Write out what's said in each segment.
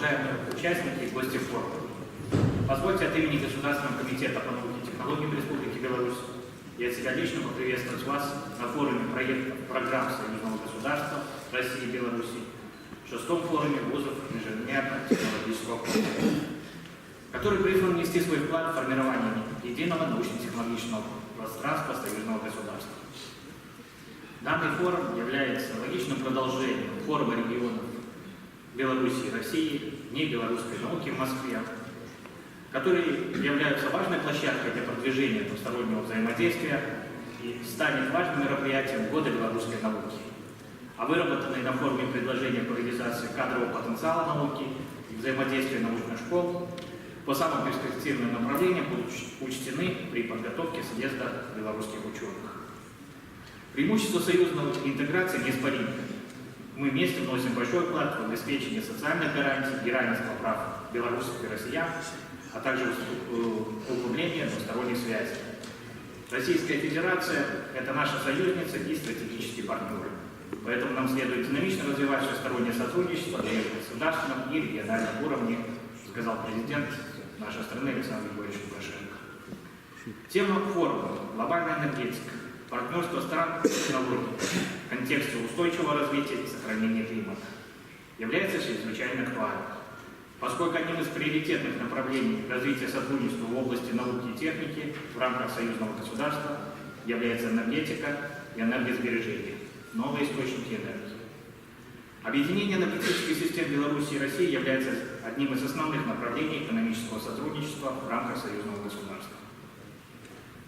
уважаемые участники и гости форума. Позвольте от имени Государственного комитета по науке и технологиям Республики Беларусь и от себя лично поприветствовать вас на форуме проектов программ Союзного государства России и Беларуси, шестом форуме вузов инженерно-технологического профиля, который призван внести свой вклад в формирование единого научно-технологического пространства союзного государства. Данный форум является логичным продолжением форума регионов Беларуси и России, Дней белорусской науки в Москве, которые являются важной площадкой для продвижения двустороннего взаимодействия и станет важным мероприятием года белорусской науки. А выработанные на форуме предложения по реализации кадрового потенциала науки и взаимодействия научных школ по самым перспективным направлениям будут учтены при подготовке съезда белорусских ученых. Преимущество союзной интеграции неоспоримо. Мы вместе вносим большой вклад в обеспечение социальных гарантий и равенства прав белорусов и россиян, а также углубление двусторонних связей. Российская Федерация – это наша союзница и стратегический партнер. Поэтому нам следует динамично развивать всестороннее сотрудничество на государственном и региональном уровне, сказал президент нашей страны Александр Григорьевич Лукашенко. Тема форума – глобальная энергетика, партнерство стран и технологий в контексте устойчивого развития и сохранения климата является чрезвычайно актуальным, поскольку одним из приоритетных направлений развития сотрудничества в области науки и техники в рамках союзного государства является энергетика и энергосбережение, новые источники энергии. Объединение энергетических систем Беларуси и России является одним из основных направлений экономического сотрудничества в рамках союзного государства.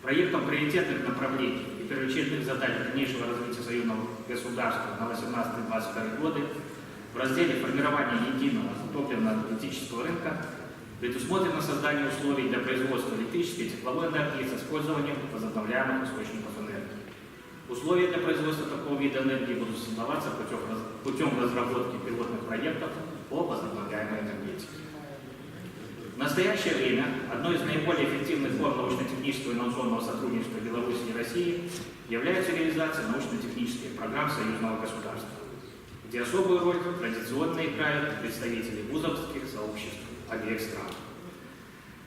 Проектом приоритетных направлений и первоочередных задач дальнейшего развития союзного государства на 18-22 годы в разделе формирования единого топливно-энергетического рынка предусмотрено создание условий для производства электрической и тепловой энергии с использованием возобновляемых источников энергии. Условия для производства такого вида энергии будут создаваться путем разработки пилотных проектов по возобновляемой энергетике. В настоящее время одной из наиболее эффективных форм научно-технического и инновационного сотрудничества Беларуси и России является реализация научно-технических программ союзного государства, где особую роль традиционно играют представители вузовских сообществ обеих стран.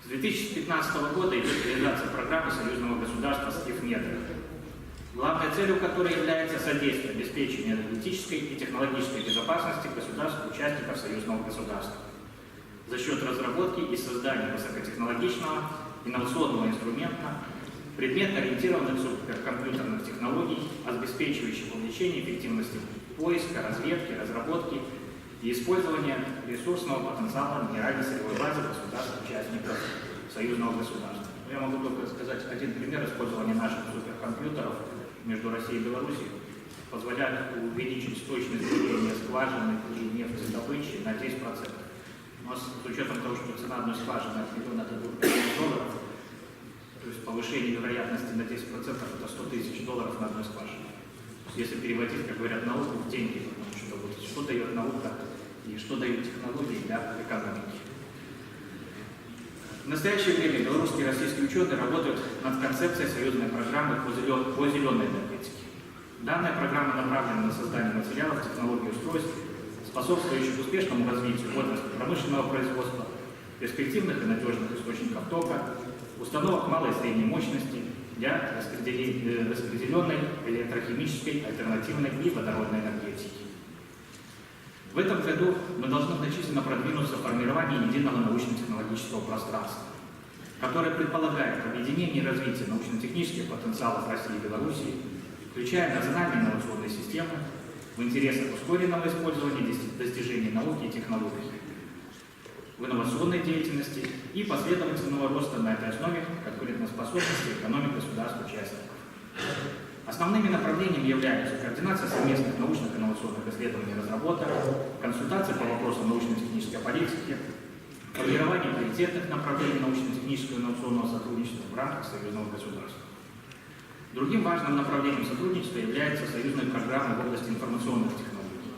С 2015 года идет реализация программы союзного государства «Скифнедр», главной целью которой является содействие обеспечению энергетической и технологической безопасности государств-участников союзного государства за счет разработки и создания высокотехнологичного инновационного инструмента, предметно-ориентированных суперкомпьютерных технологий, обеспечивающих увеличение эффективности поиска, разведки, разработки и использования ресурсного потенциала минерально-сырьевой базы государств-участников союзного государства. Я могу только сказать один пример использования наших суперкомпьютеров между Россией и Беларусью позволяет увеличить точность выявления скважины и нефтедобычи на 10%. У нас, с учетом того, что цена одной скважины от $1 до $2 миллионов, то есть повышение вероятности на 10% это $100 000 на одной скважине. Если переводить, как говорят, науку в деньги, потому что вот, что дает наука и что дают технологии для экономики. В настоящее время белорусские и российские ученые работают над концепцией союзной программы по зеленой энергетике. Данная программа направлена на создание материалов, технологий и устройств, способствующих успешному развитию отрасли промышленного производства, перспективных и надежных источников тока, установок малой и средней мощности для распределенной электрохимической, альтернативной и водородной энергетики. В этом году мы должны значительно продвинуться в формировании единого научно-технологического пространства, которое предполагает объединение и развитие научно-технических потенциалов России и Беларуси, включая национальные инновационные системы, в интересах ускоренного использования достижений науки и технологий, в инновационной деятельности и последовательного роста на этой основе конкурентоспособности экономик государств-участников. Основными направлениями являются координация совместных научных и инновационных исследований и разработок, консультации по вопросам научно-технической политики, формирование приоритетных направлений научно-технического и инновационного сотрудничества в рамках союзного государства. Другим важным направлением сотрудничества является союзная программа в области информационных технологий.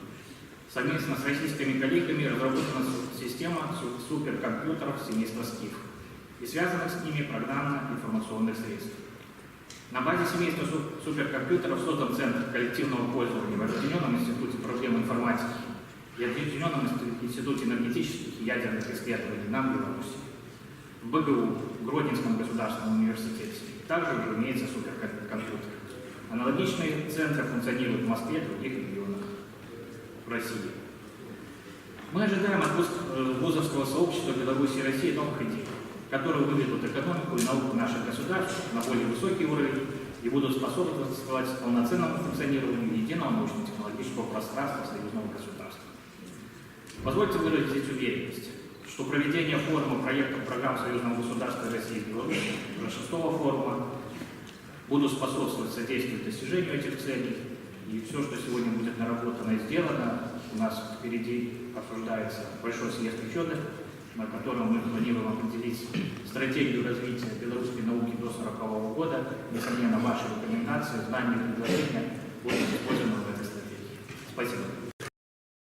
Совместно с российскими коллегами разработана система суперкомпьютеров семейства СКИФ и связанных с ними программно-информационных средств. На базе семейства суперкомпьютеров создан Центр коллективного пользования в Объединенном институте проблем информатики и Объединенном институте энергетических и ядерных исследований НАМ Беларуси, в БГУ, Гродненском государственном университете. Также уже имеется суперкомпьютер. Аналогичные центры функционируют в Москве и других регионах в России. Мы ожидаем от вузовского сообщества Беларуси и России новых идей, которые выведут экономику и науку наших государств на более высокий уровень и будут способствовать полноценному функционированию единого научно-технологического пространства союзного государства. Позвольте выразить уверенность, что проведение форума проектов программ союзного государства России и Беларуси, уже 6-го форума, будут способствовать содействию достижению этих целей. И все, что сегодня будет наработано и сделано, у нас впереди обсуждается большой съезд ученых, на котором мы планируем определить стратегию развития белорусской науки до 1940 года. Несомненно, ваши рекомендации, знания и предложения будут использованы в этой стратегии. Спасибо.